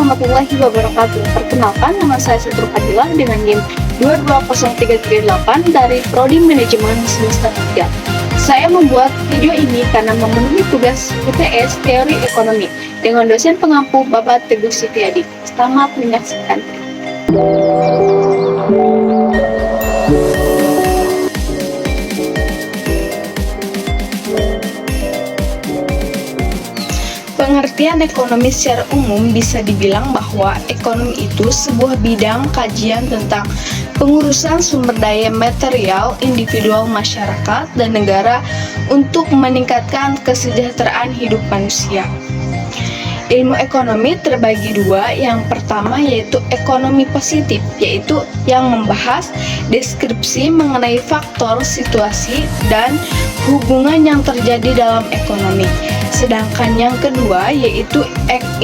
warahmatullahi wabarakatuh. Perkenalkan, nama saya Setru Fadila dengan NIM 220338 dari Prodi Manajemen Semester 3. Saya membuat video ini karena memenuhi tugas UTS Teori Ekonomi dengan dosen pengampu Bapak Teguh Setiadi. Selamat menyaksikan. Pengertian ekonomi secara umum bisa dibilang bahwa ekonomi itu sebuah bidang kajian tentang pengurusan sumber daya material individual masyarakat dan negara untuk meningkatkan kesejahteraan hidup manusia. Ilmu ekonomi terbagi dua, yang pertama yaitu ekonomi positif, yaitu yang membahas deskripsi mengenai faktor, situasi, dan hubungan yang terjadi dalam ekonomi. Sedangkan yang kedua yaitu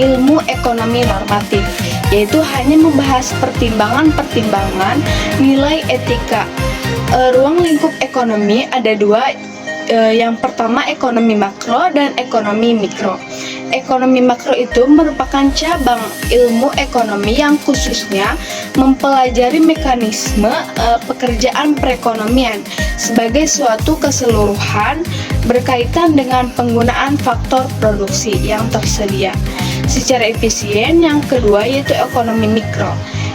ilmu ekonomi normatif, yaitu hanya membahas pertimbangan-pertimbangan nilai etika. Ruang lingkup ekonomi ada dua, yang pertama ekonomi makro dan ekonomi mikro. Ekonomi makro itu merupakan cabang ilmu ekonomi yang khususnya mempelajari mekanisme pekerjaan perekonomian sebagai suatu keseluruhan berkaitan dengan penggunaan faktor produksi yang tersedia secara efisien. Yang kedua yaitu ekonomi mikro.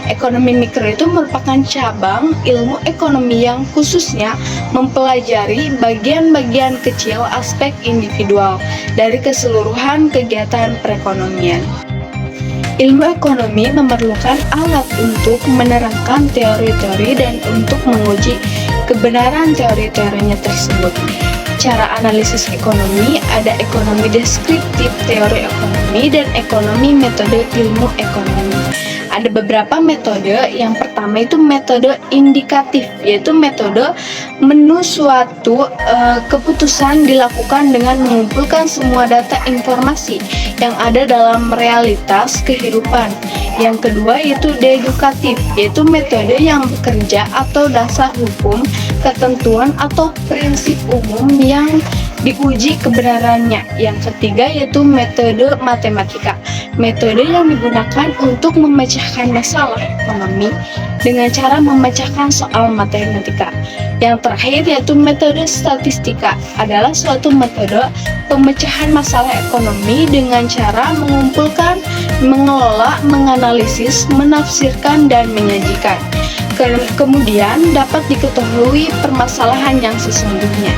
Ekonomi mikro itu merupakan cabang ilmu ekonomi yang khususnya mempelajari bagian-bagian kecil aspek individual dari keseluruhan kegiatan perekonomian. Ilmu ekonomi memerlukan alat untuk menerangkan teori-teori dan untuk menguji kebenaran teori-teorinya tersebut. Cara analisis ekonomi ada ekonomi deskriptif, teori ekonomi, dan ekonomi metode ilmu ekonomi. Ada beberapa metode. Yang pertama itu metode indikatif, yaitu metode menu suatu keputusan dilakukan dengan mengumpulkan semua data informasi yang ada dalam realitas kehidupan. Yang kedua yaitu dedukatif, yaitu metode yang bekerja atau dasar hukum, ketentuan atau prinsip umum yang diuji kebenarannya. Yang ketiga yaitu metode matematika, metode yang digunakan untuk memecahkan masalah ekonomi dengan cara memecahkan soal matematika. Yang terakhir yaitu metode statistika, adalah suatu metode pemecahan masalah ekonomi dengan cara mengumpulkan, mengelola, menganalisis, menafsirkan, dan menyajikan. Kemudian dapat diketahui permasalahan yang sesungguhnya.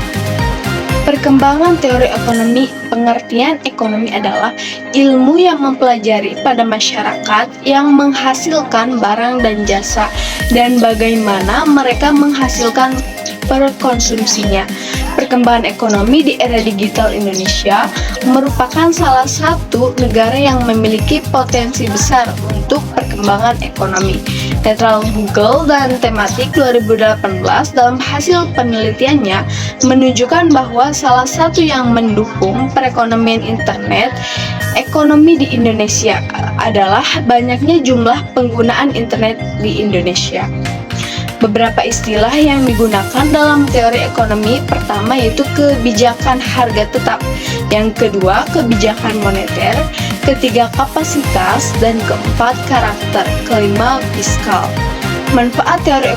Perkembangan teori ekonomi. Pengertian ekonomi adalah ilmu yang mempelajari pada masyarakat yang menghasilkan barang dan jasa dan bagaimana mereka menghasilkan perkonsumsinya. Perkembangan ekonomi di era digital Indonesia merupakan salah satu negara yang memiliki potensi besar untuk perkembangan ekonomi. Netral Google dan Tematik 2018 dalam hasil penelitiannya menunjukkan bahwa salah satu yang mendukung perekonomian internet ekonomi di Indonesia adalah banyaknya jumlah penggunaan internet di Indonesia. Beberapa istilah yang digunakan dalam teori ekonomi, pertama yaitu kebijakan harga tetap, yang kedua kebijakan moneter, ketiga kapasitas, dan keempat karakter, kelima fiskal. Manfaat teori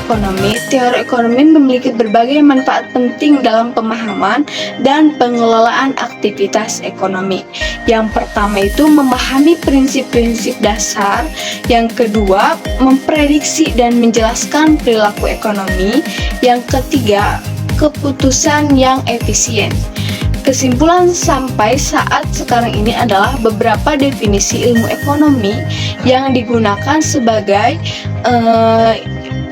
ekonomi memiliki berbagai manfaat penting dalam pemahaman dan pengelolaan aktivitas ekonomi. Yang pertama itu memahami prinsip-prinsip dasar, yang kedua memprediksi dan menjelaskan perilaku ekonomi, yang ketiga keputusan yang efisien. Kesimpulan sampai saat sekarang ini adalah beberapa definisi ilmu ekonomi yang digunakan sebagai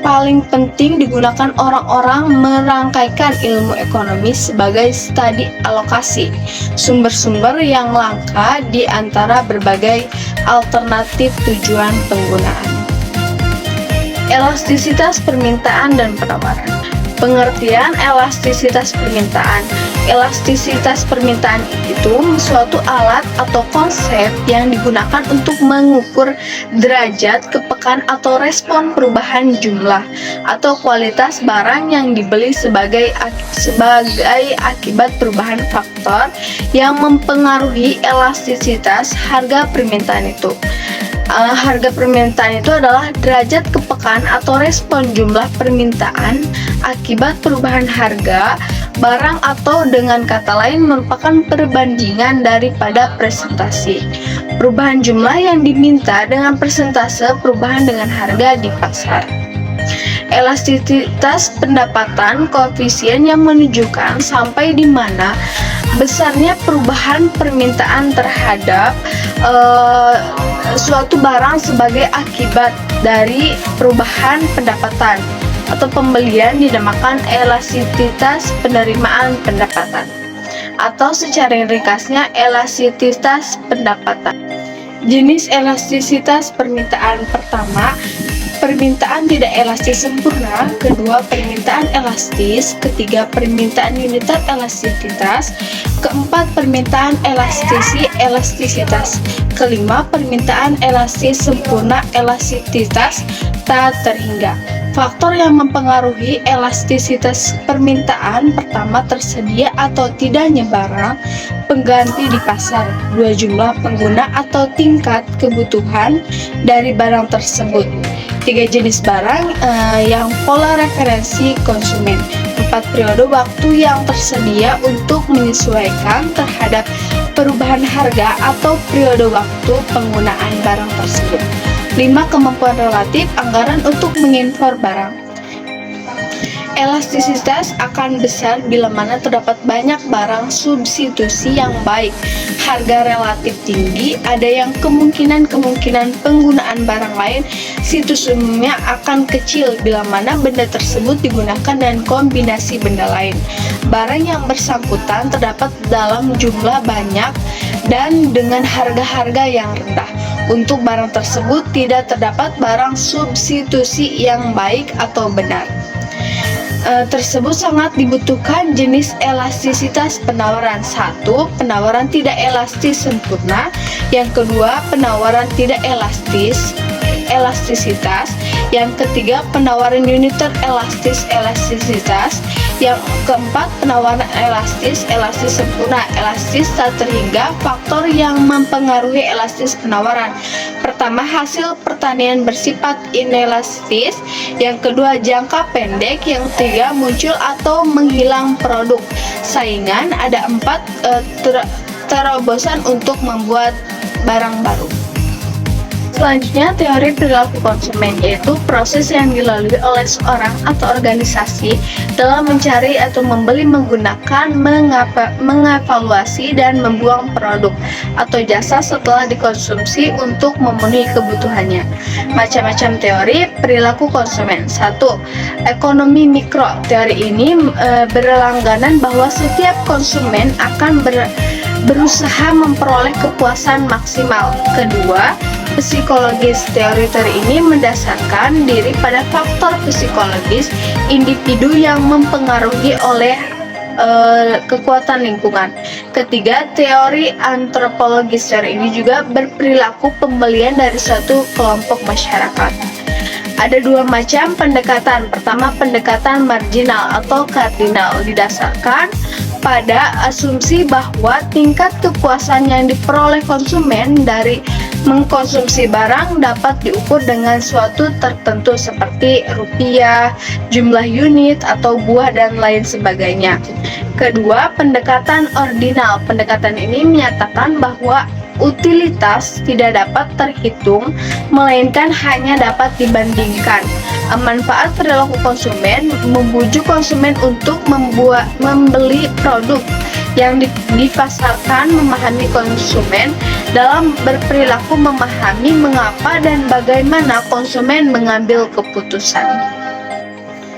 paling penting digunakan orang-orang merangkaikan ilmu ekonomi sebagai studi alokasi sumber-sumber yang langka di antara berbagai alternatif tujuan penggunaan. Elastisitas permintaan dan penawaran. Pengertian elastisitas permintaan. Elastisitas permintaan itu suatu alat atau konsep yang digunakan untuk mengukur derajat kepekaan atau respon perubahan jumlah atau kualitas barang yang dibeli sebagai akibat perubahan faktor yang mempengaruhi elastisitas harga permintaan itu. Harga permintaan itu adalah derajat kepekaan atau respon jumlah permintaan akibat perubahan harga barang, atau dengan kata lain merupakan perbandingan daripada presentasi perubahan jumlah yang diminta dengan persentase perubahan dengan harga di pasar. Elastisitas pendapatan koefisien yang menunjukkan sampai di mana besarnya perubahan permintaan terhadap suatu barang sebagai akibat dari perubahan pendapatan atau pembelian dinamakan elastisitas penerimaan pendapatan, atau secara ringkasnya elastisitas pendapatan. Jenis elastisitas permintaan: pertama, permintaan tidak elastis sempurna; kedua, permintaan elastis; ketiga, permintaan unitar elastisitas; keempat, permintaan elastisitas; kelima, permintaan elastis sempurna elastisitas tak terhingga. Faktor yang mempengaruhi elastisitas permintaan: pertama, tersedia atau tidaknya barang pengganti di pasar; dua, jumlah pengguna atau tingkat kebutuhan dari barang tersebut; tiga, jenis barang yang pola referensi konsumen; empat, periode waktu yang tersedia untuk menyesuaikan terhadap perubahan harga atau periode waktu penggunaan barang tersebut; lima, kemampuan relatif anggaran untuk mengimpor barang. Elastisitas akan besar bila mana terdapat banyak barang substitusi yang baik, harga relatif tinggi, ada yang kemungkinan penggunaan barang lain. Situs umumnya akan kecil bila mana benda tersebut digunakan dengan kombinasi benda lain. Barang yang bersangkutan terdapat dalam jumlah banyak dan dengan harga-harga yang rendah. Untuk barang tersebut tidak terdapat barang substitusi yang baik atau benar. Tersebut sangat dibutuhkan jenis elastisitas penawaran. Satu, penawaran tidak elastis sempurna. Yang kedua, penawaran tidak elastisitas. Yang ketiga, penawaran unitar elastisitas. Yang keempat, penawaran elastis sempurna, elastis tak terhingga. Faktor yang mempengaruhi elastis penawaran: pertama, hasil pertanian bersifat inelastis; yang kedua, jangka pendek; yang ketiga, muncul atau menghilang produk saingan; ada empat, terobosan untuk membuat barang baru. Selanjutnya, teori perilaku konsumen, yaitu proses yang dilalui oleh seorang atau organisasi dalam mencari atau membeli, menggunakan, mengevaluasi, dan membuang produk atau jasa setelah dikonsumsi untuk memenuhi kebutuhannya. Macam-macam teori perilaku konsumen. 1. Ekonomi mikro. Teori ini berlangganan bahwa setiap konsumen akan berusaha memperoleh kepuasan maksimal. Kedua, psikologis. Teori ini mendasarkan diri pada faktor psikologis individu yang mempengaruhi oleh kekuatan lingkungan. Ketiga, teori antropologis. Teori ini juga berperilaku pembelian dari suatu kelompok masyarakat. Ada dua macam pendekatan. Pertama, pendekatan marginal atau kardinal, didasarkan pada asumsi bahwa tingkat kepuasan yang diperoleh konsumen dari mengkonsumsi barang dapat diukur dengan suatu tertentu seperti rupiah, jumlah unit, atau buah, dan lain sebagainya. Kedua, pendekatan ordinal. Pendekatan ini menyatakan bahwa utilitas tidak dapat terhitung, melainkan hanya dapat dibandingkan. Manfaat perilaku konsumen membujuk konsumen untuk membeli produk yang dipasarkan. Memahami konsumen dalam berperilaku memahami mengapa dan bagaimana konsumen mengambil keputusan.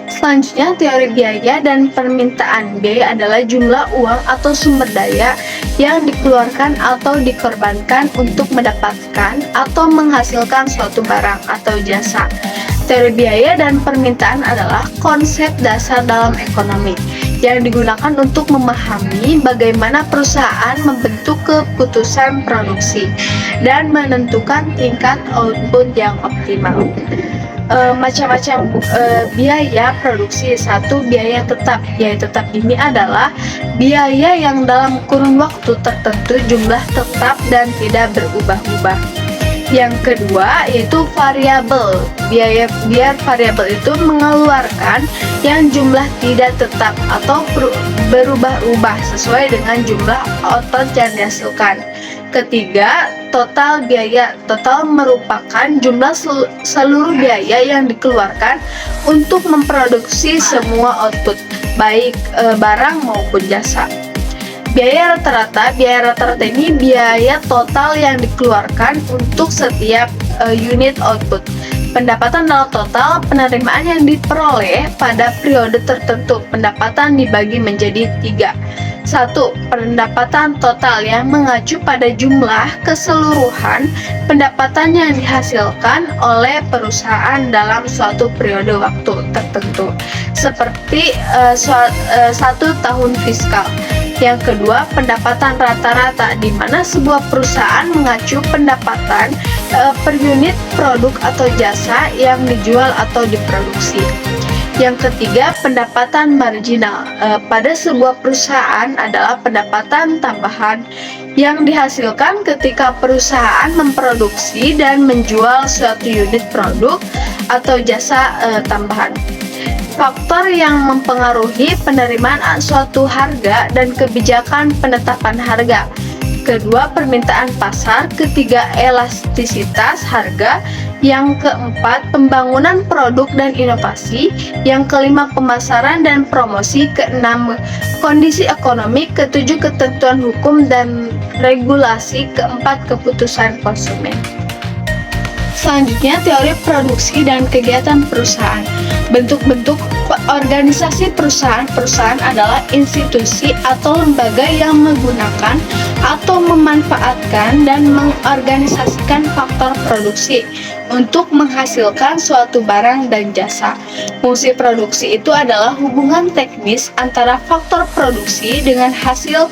Selanjutnya, teori biaya dan permintaan. Biaya adalah jumlah uang atau sumber daya yang dikeluarkan atau dikorbankan untuk mendapatkan atau menghasilkan suatu barang atau jasa. Teori biaya dan permintaan adalah konsep dasar dalam ekonomi yang digunakan untuk memahami bagaimana perusahaan membentuk keputusan produksi dan menentukan tingkat output yang optimal. Macam-macam biaya produksi. Satu, biaya tetap. Biaya tetap ini adalah biaya yang dalam kurun waktu tertentu jumlah tetap dan tidak berubah-ubah. Yang kedua yaitu variabel. Biaya variabel itu mengeluarkan yang jumlah tidak tetap atau berubah-ubah sesuai dengan jumlah output yang dihasilkan. Ketiga, total biaya. Total merupakan jumlah seluruh biaya yang dikeluarkan untuk memproduksi semua output, baik barang maupun jasa. Biaya rata-rata ini biaya total yang dikeluarkan untuk setiap unit output. Pendapatan adalah total penerimaan yang diperoleh pada periode tertentu. Pendapatan dibagi menjadi 3. 1. Pendapatan total yang mengacu pada jumlah keseluruhan pendapatan yang dihasilkan oleh perusahaan dalam suatu periode waktu tertentu, seperti 1 tahun fiskal. Yang kedua, pendapatan rata-rata, di mana sebuah perusahaan mengacu pendapatan per unit produk atau jasa yang dijual atau diproduksi. Yang ketiga, pendapatan marginal. Pada sebuah perusahaan adalah pendapatan tambahan yang dihasilkan ketika perusahaan memproduksi dan menjual suatu unit produk atau jasa tambahan. Faktor yang mempengaruhi penerimaan suatu harga dan kebijakan penetapan harga. Kedua, permintaan pasar. Ketiga, elastisitas harga. Yang keempat, pembangunan produk dan inovasi. Yang kelima, pemasaran dan promosi. Keenam, kondisi ekonomi. Ketujuh, ketentuan hukum dan regulasi. Keempat, keputusan konsumen. Selanjutnya, teori produksi dan kegiatan perusahaan. Bentuk-bentuk organisasi perusahaan adalah institusi atau lembaga yang menggunakan atau memanfaatkan dan mengorganisasikan faktor produksi untuk menghasilkan suatu barang dan jasa. Fungsi produksi itu adalah hubungan teknis antara faktor produksi dengan hasil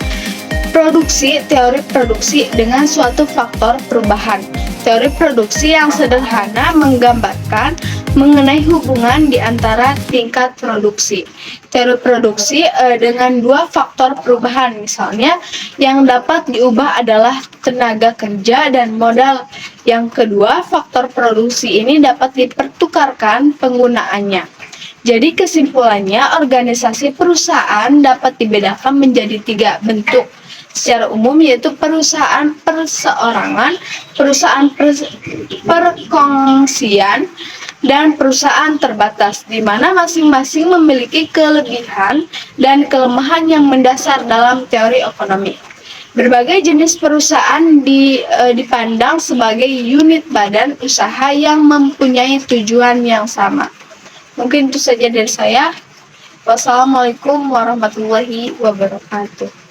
produksi. Teori produksi dengan suatu faktor perubahan. Teori produksi yang sederhana menggambarkan mengenai hubungan di antara tingkat produksi. Teori produksi dengan dua faktor perubahan, misalnya yang dapat diubah adalah tenaga kerja dan modal. Yang kedua, faktor produksi ini dapat dipertukarkan penggunaannya. Jadi kesimpulannya, organisasi perusahaan dapat dibedakan menjadi 3 bentuk secara umum, yaitu perusahaan perseorangan, perusahaan perkongsian, dan perusahaan terbatas, di mana masing-masing memiliki kelebihan dan kelemahan yang mendasar dalam teori ekonomi. Berbagai jenis perusahaan dipandang sebagai unit badan usaha yang mempunyai tujuan yang sama. Mungkin itu saja dari saya. Wassalamualaikum warahmatullahi wabarakatuh.